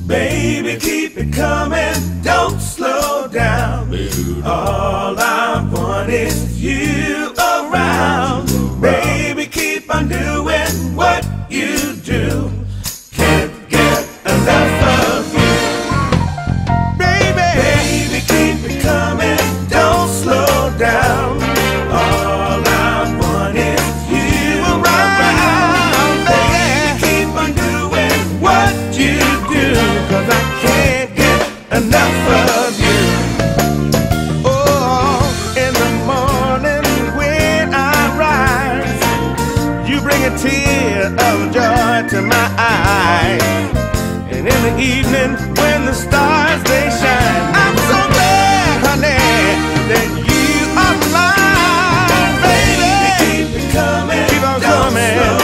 Baby, keep it coming, don't slow down. All I want is you around. Baby, keep on doing what you do. Can't get enough of you. Baby, keep it coming, don't slow down. All I want is you around. Baby, keep on doing what you do, 'cause I can't get enough of you. Oh, in the morning when I rise, you bring a tear of joy to my eyes. And in the evening when the stars they shine, I'm so glad, honey, that you are mine. Baby, keep it coming, keep on coming.